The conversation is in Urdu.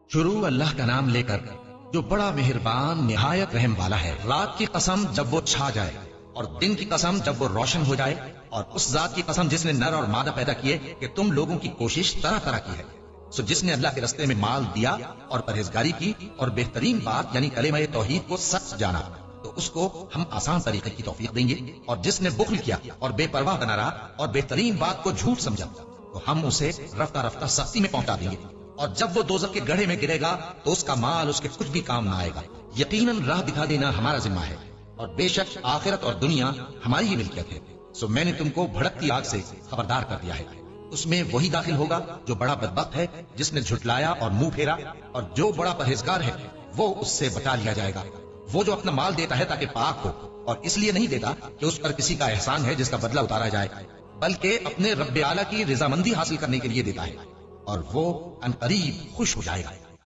شروع اللہ کا نام لے کر جو بڑا مہربان نہایت رحم والا ہے۔ رات کی قسم جب وہ چھا جائے اور دن کی قسم جب وہ روشن ہو جائے، اور اس ذات کی قسم جس نے نر اور مادہ پیدا کیے کہ تم لوگوں کی کوشش طرح طرح کی ہے۔ سو جس نے اللہ کے رستے میں مال دیا اور پرہیزگاری کی اور بہترین بات یعنی کلمہ توحید کو سچ جانا، تو اس کو ہم آسان طریقے کی توفیق دیں گے۔ اور جس نے بخل کیا اور بے پرواہ بنا رہا اور بہترین بات کو جھوٹ سمجھا، تو ہم اسے رفتہ رفتہ سختی میں پہنچا دیں گے۔ اور جب وہ دوزخ کے گڑھے میں گرے گا تو اس کا مال اس کے کچھ بھی کام نہ آئے گا۔ یقیناً راہ دکھا دینا ہمارا ذمہ ہے، اور بے شک آخرت اور دنیا ہماری ہی ملکیت ہے۔ سو میں نے تم کو بھڑکتی آگ سے خبردار کر دیا ہے، اس میں وہی داخل ہوگا جو بڑا بدبخت ہے، جس نے جھٹلایا اور منہ پھیرا، اور جو بڑا پرہیزگار ہے وہ اس سے بچا لیا جائے گا۔ وہ جو اپنا مال دیتا ہے تاکہ پاک ہو، اور اس لیے نہیں دیتا کہ اس پر کسی کا احسان ہے جس کا بدلہ اتارا جائے، بلکہ اپنے رب اعلیٰ کی رضامندی حاصل کرنے کے لیے دیتا ہے، اور وہ عنقریب خوش ہو جائے گا۔